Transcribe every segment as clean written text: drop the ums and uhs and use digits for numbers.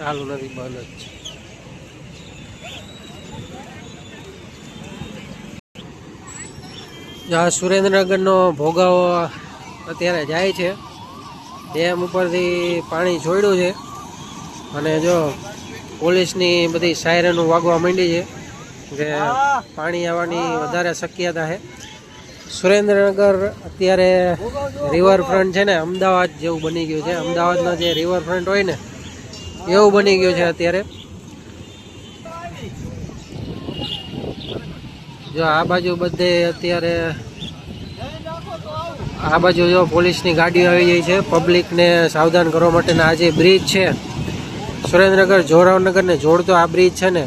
ચાલુ નથી, બંધ જ છે. જ્યાં સુરેન્દ્રનગરનો ભોગાવો અત્યારે જાય છે, ડેમ ઉપરથી પાણી છોડ્યું છે અને જો પોલીસની બધી સાયરનો વાગવા માંડી છે કે પાણી આવવાની વધારે શક્યતા છે. સુરેન્દ્રનગર અત્યારે રિવરફ્રન્ટ છે ને અમદાવાદ જેવું બની ગયું છે. અમદાવાદના જે રિવરફ્રન્ટ હોય ને એવું બની ગયું છે અત્યારે. જો આ બાજુ બધે અત્યારે આ બાજુ જો પોલીસની ગાડીઓ આવી ગઈ છે પબ્લિકને સાવધાન કરવા માટેના. આ જે બ્રિજ છે સુરેન્દ્રનગર જોરાવનગરને જોડતો આ બ્રિજ છે ને,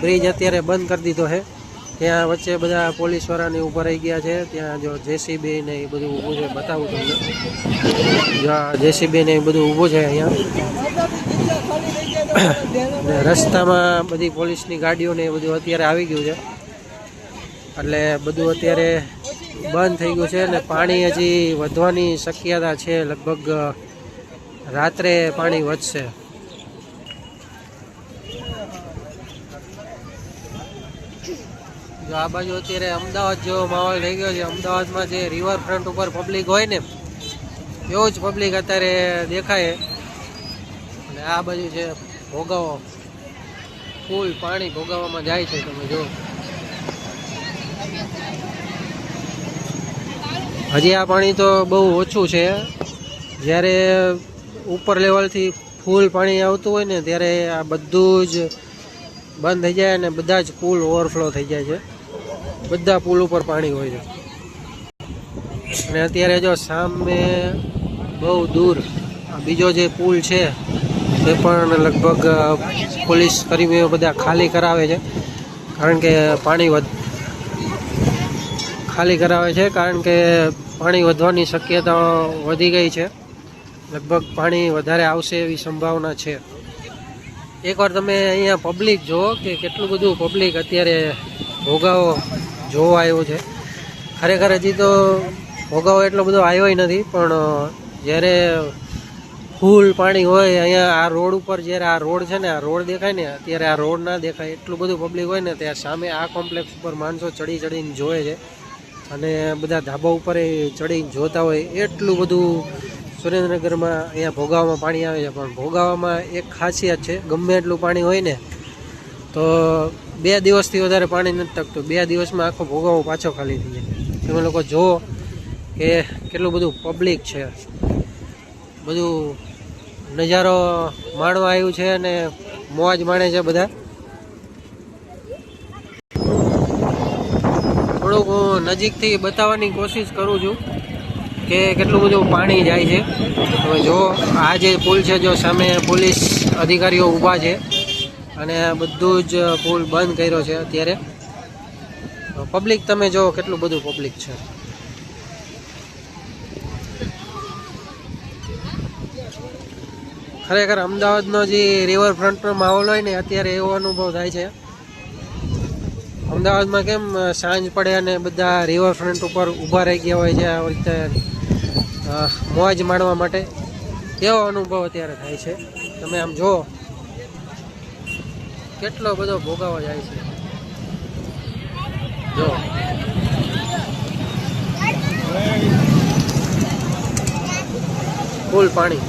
બ્રિજ અત્યારે બંધ કરી દીધો છે. ત્યાં વચ્ચે બધા પોલીસવાળાને ઊભા રહી ગયા છે. ત્યાં જો જેસીબી ને એ બધું ઊભું છે, બતાવું તમને. જો જેસીબી ને એ બધું ઊભું છે અહીંયા. રસ્તામાં બધી પોલીસની ગાડીઓ ને એ બધું અત્યારે આવી ગયું છે, એટલે બધું અત્યારે બંધ થઈ ગયું છે. અને પાણી હજી વધવાની શક્યતા છે. લગભગ રાત્રે પાણી વધશે. જો આ બાજુ અત્યારે અમદાવાદ જેવો માહોલ થઈ ગયો છે. અમદાવાદમાં જે રિવરફ્રન્ટ ઉપર પબ્લિક હોય ને એવું જ પબ્લિક અત્યારે દેખાય. અને આ બાજુ છે ભોગાવો, ફૂલ પાણી ભોગાવામાં જાય છે. તમે જો હજી આ પાણી તો બહુ ઓછું છે. જ્યારે ઉપર લેવલથી ફૂલ પાણી આવતું હોય ને ત્યારે આ બધું જ બંધ થઈ જાય અને બધા જ પુલ ઓવરફ્લો થઈ જાય છે. બધા પુલ ઉપર પાણી હોય છે. અને અત્યારે જો સામે બહુ દૂર બીજો જે પુલ છે એ પણ લગભગ પોલીસ કર્મીઓ બધા ખાલી કરાવે છે, કારણ કે પાણી ખાલી કરાવે છે કારણ કે પાણી વધવાની શક્યતા વધી ગઈ છે. લગભગ પાણી વધારે આવશે એવી સંભાવના છે. એકવાર તમે અહીંયા પબ્લિક જુઓ કે કેટલું બધું પબ્લિક અત્યારે ભોગાવો જોવા આવ્યું છે. ખરેખર હજી તો ભોગાવો એટલો બધો આવ્યો નથી, પણ જ્યારે ફૂલ પાણી હોય અહીંયા આ રોડ ઉપર, જ્યારે આ રોડ છે ને આ રોડ દેખાય ને અત્યારે આ રોડ ના દેખાય એટલું બધું પબ્લિક હોય ને ત્યાં સામે આ કોમ્પ્લેક્સ ઉપર માણસો ચડીને જોવે છે અને બધા ધાબા ઉપર ચડીને જોતા હોય. એટલું બધું સુરેન્દ્રનગરમાં અહીંયા ભોગાવામાં પાણી આવે છે. પણ ભોગાવામાં એક ખાસિયત છે, ગમે એટલું પાણી હોય ને તો 2 દિવસથી વધારે પાણી નથી ટકતું. 2 દિવસમાં આખો ભોગાવો પાછો ખાલી થઈ જાય. તમે લોકો જુઓ કે કેટલું બધું પબ્લિક છે, બધું નજારો માણવા આવ્યું છે અને મોજ માણે છે બધા. થોડુંક હું નજીકથી બતાવવાની કોશિશ કરું છું કે કેટલું બધું પાણી જાય છે. હવે જો આ જે પુલ છે, જો સામે પોલીસ અધિકારીઓ ઊભા છે અને બધું જ પુલ બંધ કર્યો છે અત્યારે. પબ્લિક તમે જો કેટલું બધું પબ્લિક છે. ખરેખર અમદાવાદનો જે રિવરફ્રન્ટનો માહોલ હોય ને અત્યારે એવો અનુભવ થાય છે. અમદાવાદમાં કેમ સાંજ પડે અને બધા રિવરફ્રન્ટ ઉપર ઊભા રહી ગયા હોય છે આ રીતે મોજ માણવા માટે, એવો અનુભવ અત્યારે થાય છે. તમે આમ જુઓ કેટલો બધો ભોગાવો જાય છે. જો ફૂલ પાણી.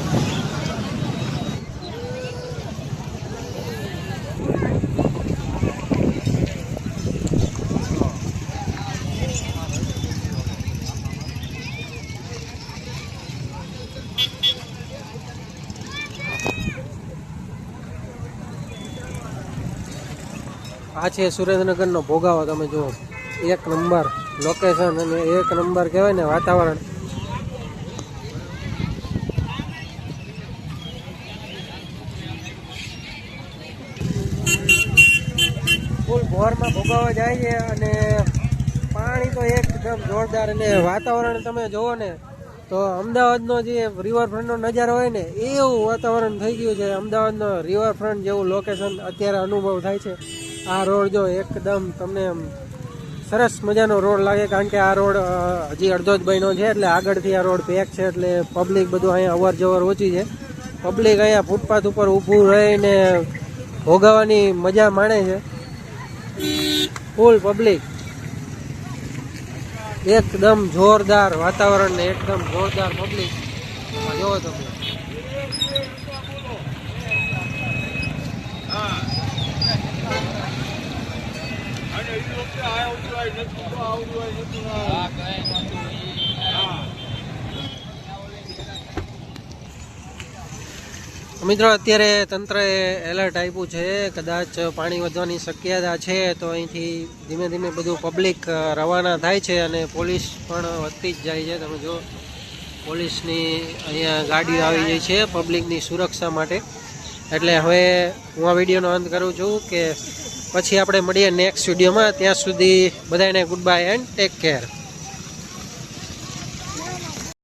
આ છે સુરેન્દ્રનગરનો ભોગાવો. તમે જુઓ, 1 નંબર લોકેશન અને 1 નંબર કહેવાય ને વાતાવરણ. બોરમાં ભોગાવા જાય છે અને પાણી તો એકદમ જોરદાર અને વાતાવરણ તમે જુઓ ને તો અમદાવાદનો જે રિવરફ્રન્ટનો નજારો હોય ને એવું વાતાવરણ થઈ ગયું છે. અમદાવાદનો રિવરફ્રન્ટ જેવું લોકેશન અત્યારે અનુભવ થાય છે. આ રોડ જો એકદમ તમને સરસ મજાનો રોડ લાગે, કારણ કે આ રોડ હજી અડધો જ બન્યો છે એટલે આગળથી આ રોડ પેક છે એટલે પબ્લિક બધું અહીંયા અવર જવર ઓછી છે. પબ્લિક અહીંયા ફૂટપાથ ઉપર ઊભું રહીને ભોગાવાની મજા માણે છે. ફૂલ પબ્લિક, એકદમ જોરદાર વાતાવરણ ને એકદમ જોરદાર પબ્લિક જોવો તમે. મિત્રો અત્યારે તંત્રએ એલર્ટ આપ્યું છે, કદાચ પાણી વધવાની શક્યતા છે તો અહીંથી ધીમે ધીમે બધું પબ્લિક રવાના થાય છે અને પોલીસ પણ વધતી જ જાય છે. તમે જો પોલીસની અહીંયા ગાડી આવી જાય છે પબ્લિકની સુરક્ષા માટે. એટલે હવે હું આ વિડીયોનો અંત કરું છું કે પછી આપણે મળીએ નેક્સ્ટ વિડીયોમાં. ત્યાં સુધી બધાને good bye and take care.